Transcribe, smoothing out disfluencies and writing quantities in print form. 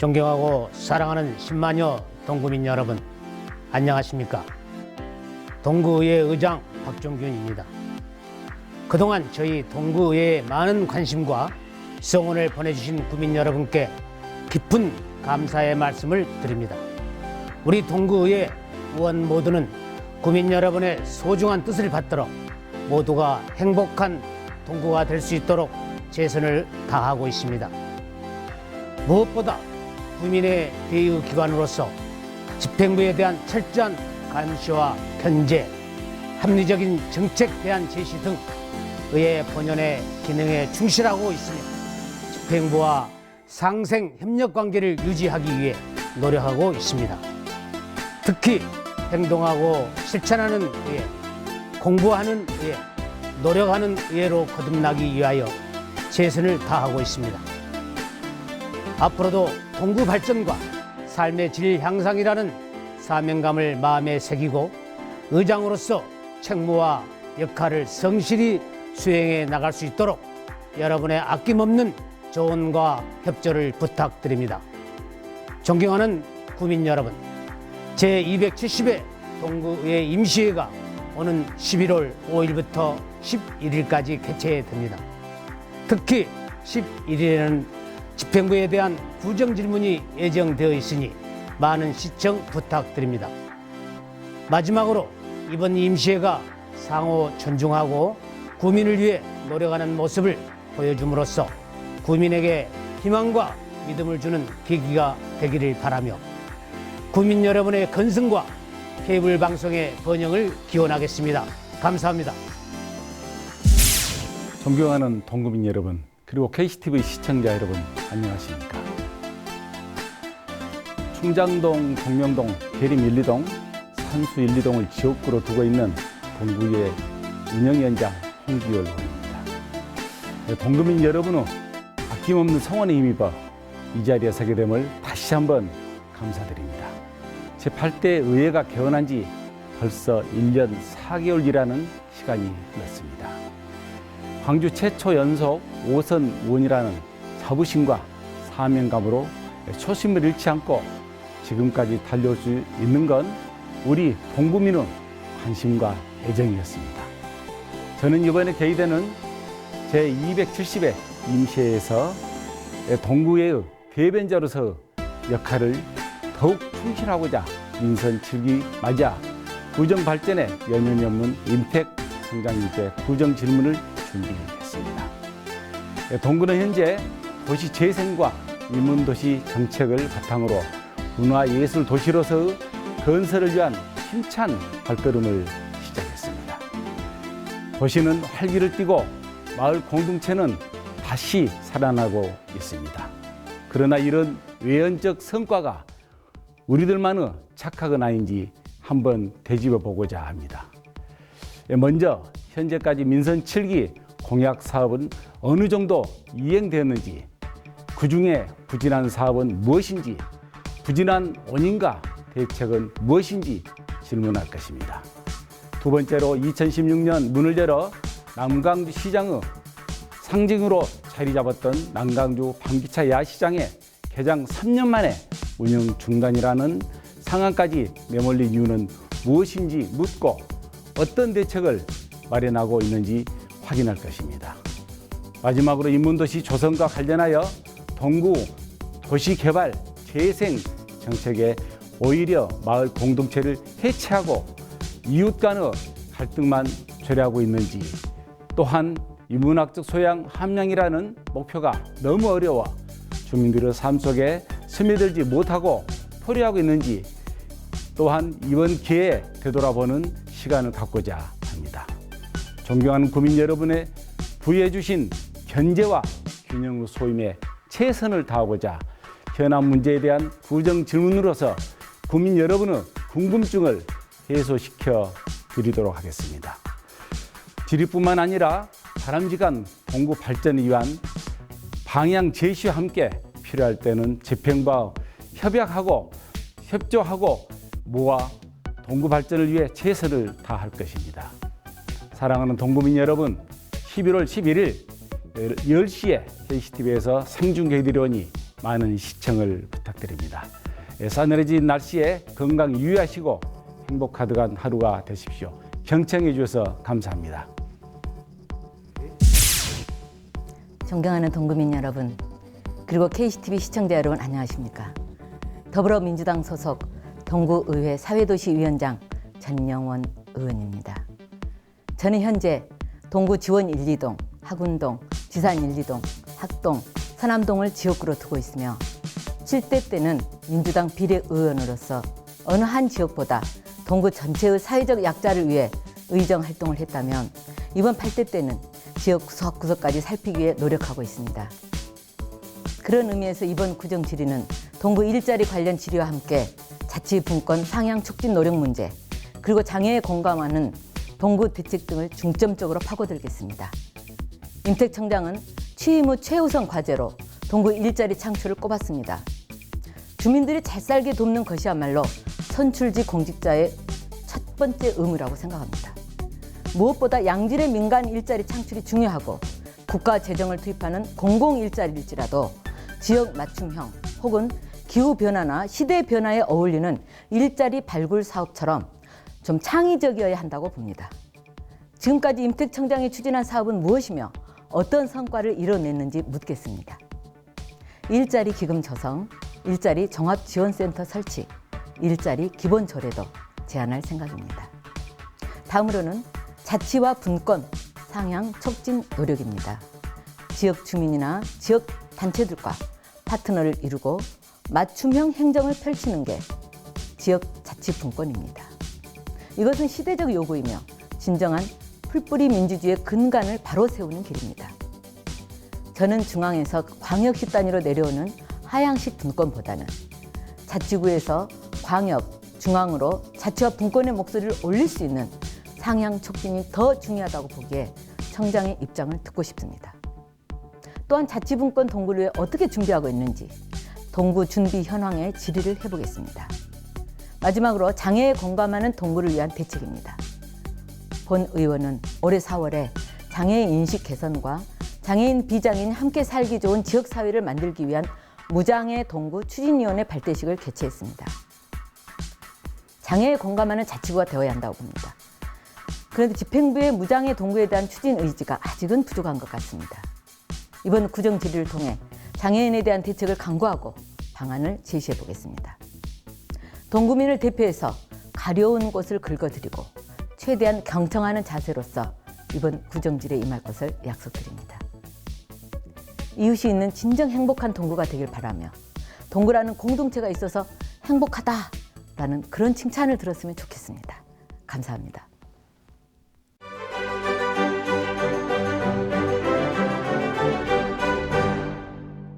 존경하고 사랑하는 10만여 동구민 여러분, 안녕하십니까? 동구의회 의장 박종균입니다. 그동안 저희 동구의회에 많은 관심과 성원을 보내주신 구민 여러분께 깊은 감사의 말씀을 드립니다. 우리 동구의회 의원 모두는 구민 여러분의 소중한 뜻을 받들어 모두가 행복한 동구가 될 수 있도록 최선을 다하고 있습니다. 무엇보다 구민의 대의기관으로서 집행부에 대한 철저한 감시와 견제, 합리적인 정책 대안 제시 등 의회 본연의 기능에 충실하고 있으며 집행부와 상생 협력 관계를 유지하기 위해 노력하고 있습니다. 특히 행동하고 실천하는 의회, 공부하는 의회, 노력하는 의회로 거듭나기 위하여 최선을 다하고 있습니다. 앞으로도 동구 발전과 삶의 질 향상이라는 사명감을 마음에 새기고 의장으로서 책무와 역할을 성실히 수행해 나갈 수 있도록 여러분의 아낌없는 조언과 협조를 부탁드립니다. 존경하는 구민 여러분, 제270회 동구의회 임시회가 오는 11월 5일부터 11일까지 개최됩니다. 특히 11일에는 집행부에 대한 구정질문이 예정되어 있으니 많은 시청 부탁드립니다. 마지막으로 이번 임시회가 상호 존중하고 구민을 위해 노력하는 모습을 보여줌으로써 구민에게 희망과 믿음을 주는 계기가 되기를 바라며 구민 여러분의 건승과 케이블 방송의 번영을 기원하겠습니다. 감사합니다. 존경하는 동구민 여러분, 그리고 KCTV 시청자 여러분, 안녕하십니까? 충장동, 동명동, 계림 1, 2동, 산수 1, 2동을 지역구로 두고 있는 동구의 운영위원장 홍기열 의원입니다. 동구민 여러분의 아낌없는 성원에 힘입어 이 자리에 서게 됨을 다시 한번 감사드립니다. 제8대 의회가 개원한 지 벌써 1년 4개월이라는 시간이 흘렀습니다. 광주 최초 연속 5선 의원이라는 자부심과 사명감으로 초심을 잃지 않고 지금까지 달려올 수 있는 건 우리 동구민의 관심과 애정이었습니다. 저는 이번에 개의되는 제270회 임시회에서 동구의 대변자로서 역할을 더욱 충실하고자 민선 7기 맞아 구정 발전에 연연이 없는 임택 성장일대 구정 질문을 준비했습니다. 동구는 현재 도시 재생과 인문도시 정책을 바탕으로 문화예술 도시로서 건설을 위한 힘찬 발걸음을 시작했습니다. 도시는 활기를 띠고 마을 공동체는 다시 살아나고 있습니다. 그러나 이런 외연적 성과가 우리들만의 착각은 아닌지 한번 되짚어 보고자 합니다. 먼저 현재까지 민선 7기 공약 사업은 어느 정도 이행되었는지, 그중에 부진한 사업은 무엇인지, 부진한 원인과 대책은 무엇인지 질문할 것입니다. 두 번째로 2016년 문을 열어 남강주 시장의 상징으로 자리 잡았던 남강주 방기차 야시장의 개장 3년 만에 운영 중단이라는 상황까지 내몰린 이유는 무엇인지 묻고 어떤 대책을 마련하고 있는지 확인할 것입니다. 마지막으로 인문도시 조성과 관련하여 동구 도시개발 재생 정책에 오히려 마을 공동체를 해체하고 이웃 간의 갈등만 초래하고 있는지, 또한 인문학적 소양 함량이라는 목표가 너무 어려워 주민들의 삶 속에 스며들지 못하고 포기하고 있는지, 또한 이번 기회에 되돌아보는 시간을 갖고자 합니다. 존경하는 구민 여러분의 부여해 주신 견제와 균형 소임에 최선을 다하고자 현안 문제에 대한 구정 질문으로서 구민 여러분의 궁금증을 해소시켜 드리도록 하겠습니다. 질의뿐만 아니라 바람직한 동구 발전을 위한 방향 제시와 함께 필요할 때는 집행부와 협약하고 협조하고 모아 동구 발전을 위해 최선을 다할 것입니다. 사랑하는 동구민 여러분, 11월 11일 10시에 KCTV에서 생중계해드리오니 많은 시청을 부탁드립니다. 싸늘해진 날씨에 건강 유의하시고 행복하득한 하루가 되십시오. 경청해 주셔서 감사합니다. 존경하는 동구민 여러분, 그리고 KCTV 시청자 여러분 안녕하십니까? 더불어민주당 소속 동구의회 사회도시위원장 전영원 의원입니다. 저는 현재 동구 지원 1, 2동, 학운동, 지산 1, 2동, 학동, 서남동을 지역구로 두고 있으며 7대 때는 민주당 비례의원으로서 어느 한 지역보다 동구 전체의 사회적 약자를 위해 의정 활동을 했다면 이번 8대 때는 지역 구석구석까지 살피기 위해 노력하고 있습니다. 그런 의미에서 이번 구정 질의는 동구 일자리 관련 질의와 함께 자치분권 상향 촉진 노력 문제, 그리고 장애에 공감하는 동구 대책 등을 중점적으로 파고들겠습니다. 임택 청장은 취임 후 최우선 과제로 동구 일자리 창출을 꼽았습니다. 주민들이 잘 살게 돕는 것이야말로 선출직 공직자의 첫 번째 의무라고 생각합니다. 무엇보다 양질의 민간 일자리 창출이 중요하고 국가 재정을 투입하는 공공 일자리일지라도 지역 맞춤형 혹은 기후변화나 시대 변화에 어울리는 일자리 발굴 사업처럼 좀 창의적이어야 한다고 봅니다. 지금까지 임택 청장이 추진한 사업은 무엇이며 어떤 성과를 이뤄냈는지 묻겠습니다. 일자리 기금 조성, 일자리 종합지원센터 설치, 일자리 기본 조례도 제안할 생각입니다. 다음으로는 자치와 분권 상향 촉진 노력입니다. 지역 주민이나 지역 단체들과 파트너를 이루고 맞춤형 행정을 펼치는 게 지역 자치 분권입니다. 이것은 시대적 요구이며 진정한 풀뿌리 민주주의의 근간을 바로 세우는 길입니다. 저는 중앙에서 광역시 단위로 내려오는 하향식 분권보다는 자치구에서 광역, 중앙으로 자치와 분권의 목소리를 올릴 수 있는 상향 촉진이 더 중요하다고 보기에 청장의 입장을 듣고 싶습니다. 또한 자치분권 동구를 위해 어떻게 준비하고 있는지 동구 준비 현황의 질의를 해보겠습니다. 마지막으로 장애에 공감하는 동구를 위한 대책입니다. 본 의원은 올해 4월에 장애인 인식 개선과 장애인, 비장애인 함께 살기 좋은 지역사회를 만들기 위한 무장애 동구 추진위원회 발대식을 개최했습니다. 장애에 공감하는 자치구가 되어야 한다고 봅니다. 그런데 집행부의 무장애 동구에 대한 추진 의지가 아직은 부족한 것 같습니다. 이번 구정 질의를 통해 장애인에 대한 대책을 강구하고 방안을 제시해 보겠습니다. 동구민을 대표해서 가려운 곳을 긁어드리고 최대한 경청하는 자세로서 이번 구정 질의에 임할 것을 약속드립니다. 이웃이 있는 진정 행복한 동구가 되길 바라며 동구라는 공동체가 있어서 행복하다라는 그런 칭찬을 들었으면 좋겠습니다. 감사합니다.